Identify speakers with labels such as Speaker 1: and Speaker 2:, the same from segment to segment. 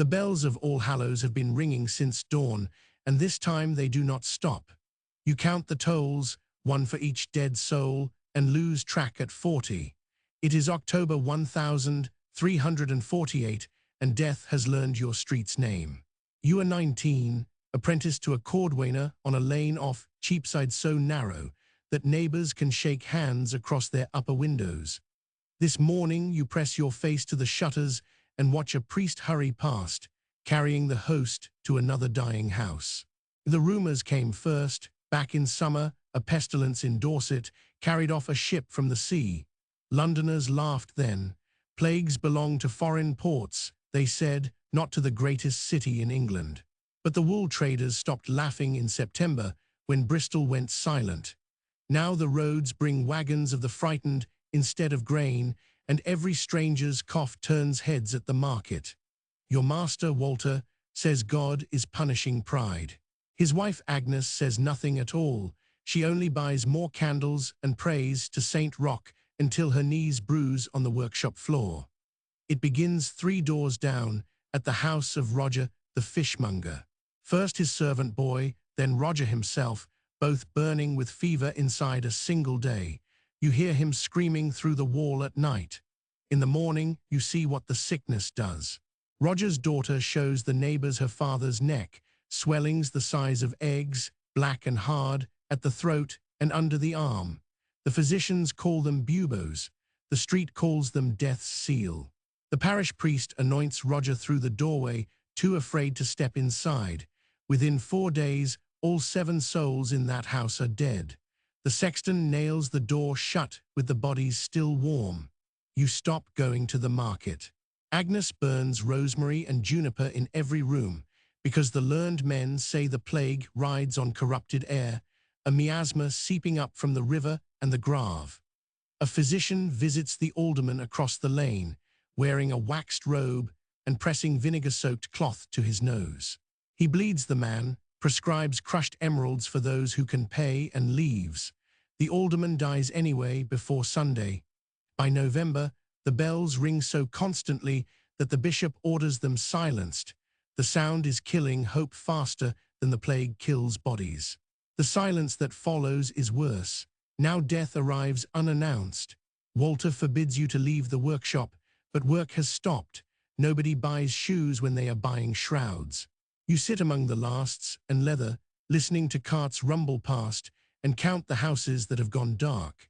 Speaker 1: The bells of All Hallows have been ringing since dawn, and this time they do not stop. You count the tolls, one for each dead soul, and lose track at 40. It is October 1348, and death has learned your street's name. You are 19, apprenticed to a cordwainer on a lane off Cheapside so narrow that neighbors can shake hands across their upper windows. This morning you press your face to the shutters and watch a priest hurry past, carrying the host to another dying house. The rumors came first. Back in summer, a pestilence in Dorset carried off a ship from the sea. Londoners laughed then. Plagues belong to foreign ports, they said, not to the greatest city in England. But the wool traders stopped laughing in September when Bristol went silent. Now the roads bring wagons of the frightened instead of grain, and every stranger's cough turns heads at the market. Your master, Walter, says God is punishing pride. His wife, Agnes, says nothing at all. She only buys more candles and prays to Saint Roch until her knees bruise on the workshop floor. It begins 3 doors down, at the house of Roger, the fishmonger. First his servant boy, then Roger himself, both burning with fever inside a single day. You hear him screaming through the wall at night. In the morning, you see what the sickness does. Roger's daughter shows the neighbors her father's neck, swellings the size of eggs, black and hard, at the throat and under the arm. The physicians call them buboes. The street calls them death's seal. The parish priest anoints Roger through the doorway, too afraid to step inside. Within 4 days, all 7 souls in that house are dead. The sexton nails the door shut with the bodies still warm. You stop going to the market. Agnes burns rosemary and juniper in every room, because the learned men say the plague rides on corrupted air, a miasma seeping up from the river and the grave. A physician visits the alderman across the lane, wearing a waxed robe and pressing vinegar-soaked cloth to his nose. He bleeds the man, prescribes crushed emeralds for those who can pay, and leaves. The alderman dies anyway before Sunday. By November, the bells ring so constantly that the bishop orders them silenced. The sound is killing hope faster than the plague kills bodies. The silence that follows is worse. Now death arrives unannounced. Walter forbids you to leave the workshop, but work has stopped. Nobody buys shoes when they are buying shrouds. You sit among the lasts and leather, listening to carts rumble past, and count the houses that have gone dark.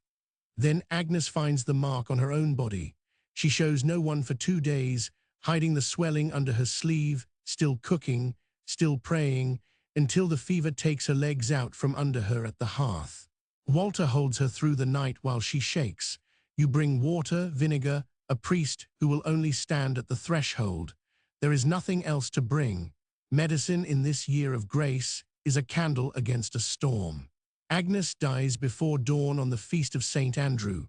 Speaker 1: Then Agnes finds the mark on her own body. She shows no one for 2 days, hiding the swelling under her sleeve, still cooking, still praying, until the fever takes her legs out from under her at the hearth. Walter holds her through the night while she shakes. You bring water, vinegar, a priest who will only stand at the threshold. There is nothing else to bring. Medicine in this year of grace is a candle against a storm. Agnes dies before dawn on the feast of St. Andrew.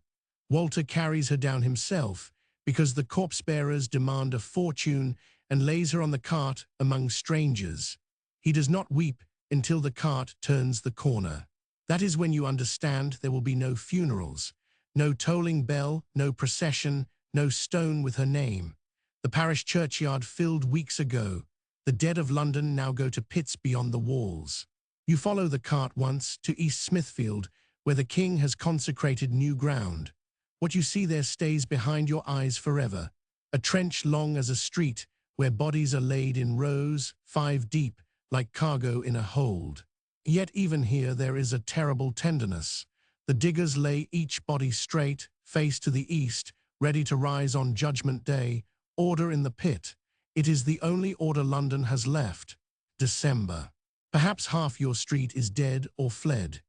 Speaker 1: Walter carries her down himself, because the corpse-bearers demand a fortune, and lays her on the cart among strangers. He does not weep until the cart turns the corner. That is when you understand there will be no funerals, no tolling bell, no procession, no stone with her name. The parish churchyard filled weeks ago. The dead of London now go to pits beyond the walls. You follow the cart once to East Smithfield, where the king has consecrated new ground. What you see there stays behind your eyes forever. A trench long as a street, where bodies are laid in rows, 5 deep, like cargo in a hold. Yet even here there is a terrible tenderness. The diggers lay each body straight, face to the east, ready to rise on Judgment Day, order in the pit. It is the only order London has left. December. Perhaps half your street is dead or fled.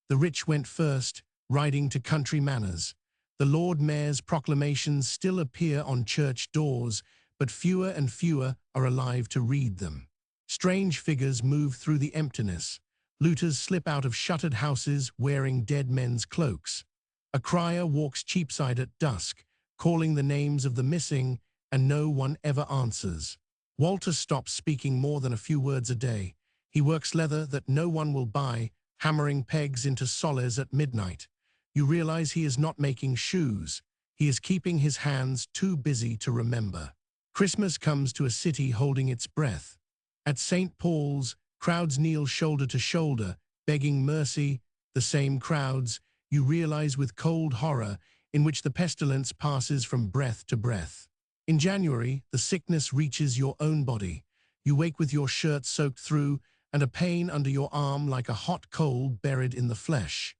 Speaker 1: The rich went first, riding to country manors. The Lord Mayor's proclamations still appear on church doors, but fewer and fewer are alive to read them. Strange figures move through the emptiness. Looters slip out of shuttered houses wearing dead men's cloaks. A crier walks Cheapside at dusk, calling the names of the missing, and no one ever answers. Walter stops speaking more than a few words a day. He works leather that no one will buy, hammering pegs into soles at midnight. You realize he is not making shoes. He is keeping his hands too busy to remember. Christmas comes to a city holding its breath. At St. Paul's, crowds kneel shoulder to shoulder, begging mercy. The same crowds, you realize with cold horror, in which the pestilence passes from breath to breath. In January, the sickness reaches your own body. You wake with your shirt soaked through and a pain under your arm like a hot coal buried in the flesh.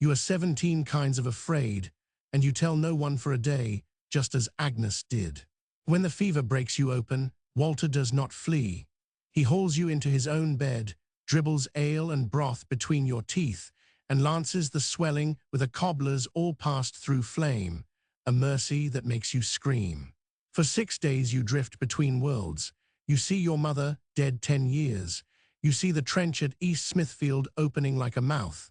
Speaker 1: You are 17 kinds of afraid, and you tell no one for a day, just as Agnes did. When the fever breaks you open, Walter does not flee. He hauls you into his own bed, dribbles ale and broth between your teeth, and lances the swelling with a cobbler's all passed through flame, a mercy that makes you scream. For 6 days you drift between worlds. You see your mother, dead 10 years. You see the trench at East Smithfield opening like a mouth.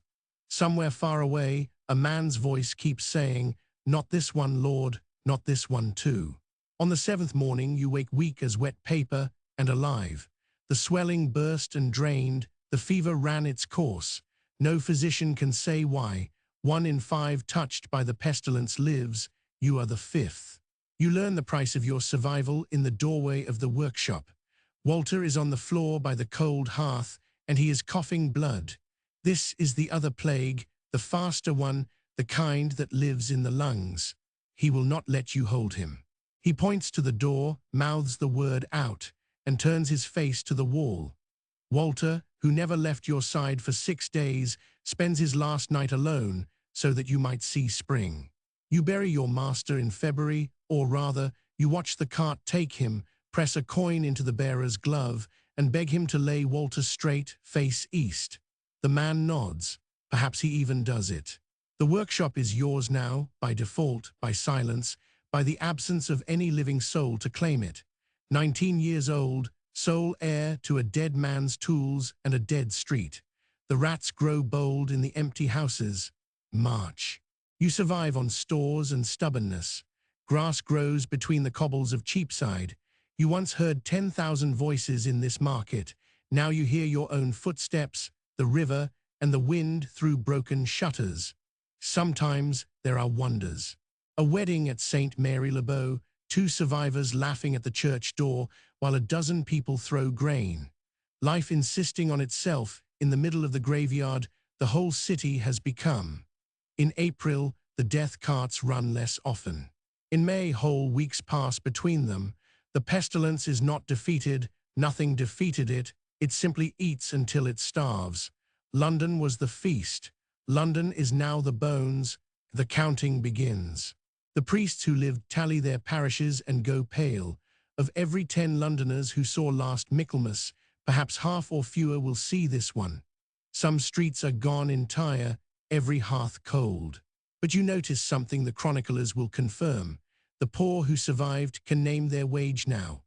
Speaker 1: Somewhere far away, a man's voice keeps saying, "Not this one, Lord, not this one too." On the 7th morning you wake weak as wet paper and alive. The swelling burst and drained, the fever ran its course. No physician can say why. 1 in 5 touched by the pestilence lives. You are the 5th. You learn the price of your survival in the doorway of the workshop. Walter is on the floor by the cold hearth, and he is coughing blood. This is the other plague, the faster one, the kind that lives in the lungs. He will not let you hold him. He points to the door, mouths the word out, and turns his face to the wall. Walter, who never left your side for 6 days, spends his last night alone, so that you might see spring. You bury your master in February, or rather, you watch the cart take him, press a coin into the bearer's glove, and beg him to lay Walter straight, face east. The man nods. Perhaps he even does it. The workshop is yours now, by default, by silence, by the absence of any living soul to claim it. 19 years old, sole heir to a dead man's tools and a dead street. The rats grow bold in the empty houses. March. You survive on stores and stubbornness. Grass grows between the cobbles of Cheapside. You once heard 10,000 voices in this market. Now you hear your own footsteps, the river, and the wind through broken shutters. Sometimes there are wonders. A wedding at St. Mary le Bow, 2 survivors laughing at the church door while a dozen people throw grain. Life insisting on itself in the middle of the graveyard the whole city has become. In April, the death carts run less often. In May, whole weeks pass between them. The pestilence is not defeated, nothing defeated it, it simply eats until it starves. London was the feast. London is now the bones. The counting begins. The priests who lived tally their parishes and go pale. Of every 10 Londoners who saw last Michaelmas, perhaps half or fewer will see this one. Some streets are gone entire, every hearth cold. But you notice something the chroniclers will confirm. The poor who survived can name their wage now.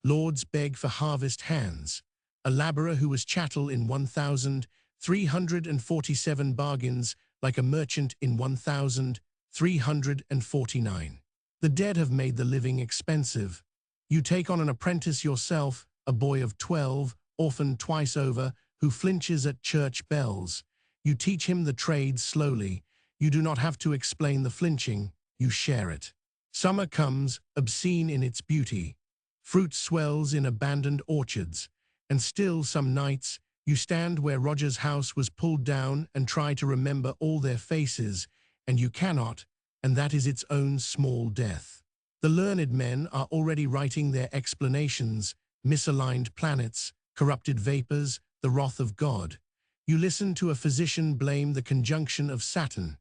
Speaker 1: Lords beg for harvest hands. A labourer who was chattel in 1,347 bargains like a merchant in 1,349. The dead have made the living expensive. You take on an apprentice yourself, a boy of 12, orphaned twice over, who flinches at church bells. You teach him the trade slowly. You do not have to explain the flinching, you share it. Summer comes, obscene in its beauty. Fruit swells in abandoned orchards. And still some nights, you stand where Roger's house was pulled down and try to remember all their faces, and you cannot, and that is its own small death. The learned men are already writing their explanations, misaligned planets, corrupted vapors, the wrath of God. You listen to a physician blame the conjunction of Saturn.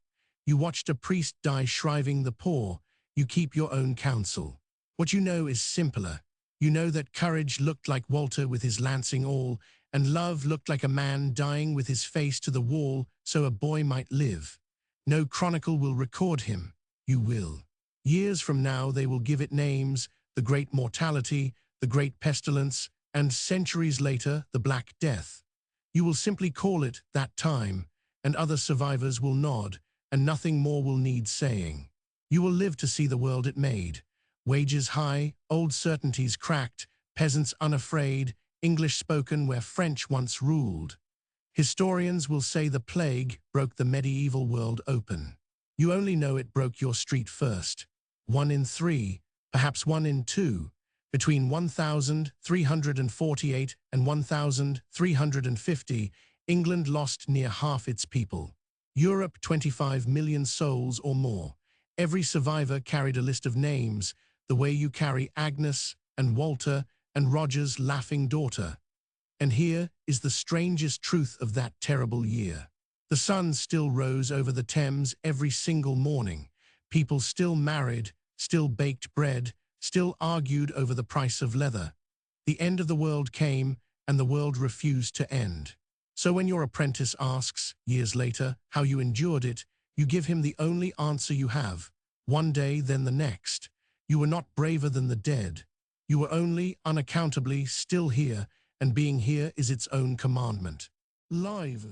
Speaker 1: You watched a priest die shriving the poor. You keep your own counsel. What you know is simpler. You know that courage looked like Walter with his lancing awl, and love looked like a man dying with his face to the wall so a boy might live. No chronicle will record him. You will. Years from now they will give it names, the Great Mortality, the Great Pestilence, and centuries later, the Black Death. You will simply call it that time, and other survivors will nod, and nothing more will need saying. You will live to see the world it made. Wages high, old certainties cracked, peasants unafraid, English spoken where French once ruled. Historians will say the plague broke the medieval world open. You only know it broke your street first. 1 in 3, perhaps 1 in 2. Between 1348 and 1350, England lost near half its people. Europe 25 million souls or more. Every survivor carried a list of names, the way you carry Agnes and Walter and Roger's laughing daughter. And here is the strangest truth of that terrible year. The sun still rose over the Thames every single morning. People still married, still baked bread, still argued over the price of leather. The end of the world came, and the world refused to end. So when your apprentice asks, years later, how you endured it, you give him the only answer you have. One day, then the next. You were not braver than the dead. You were only, unaccountably, still here, and being here is its own commandment. Live.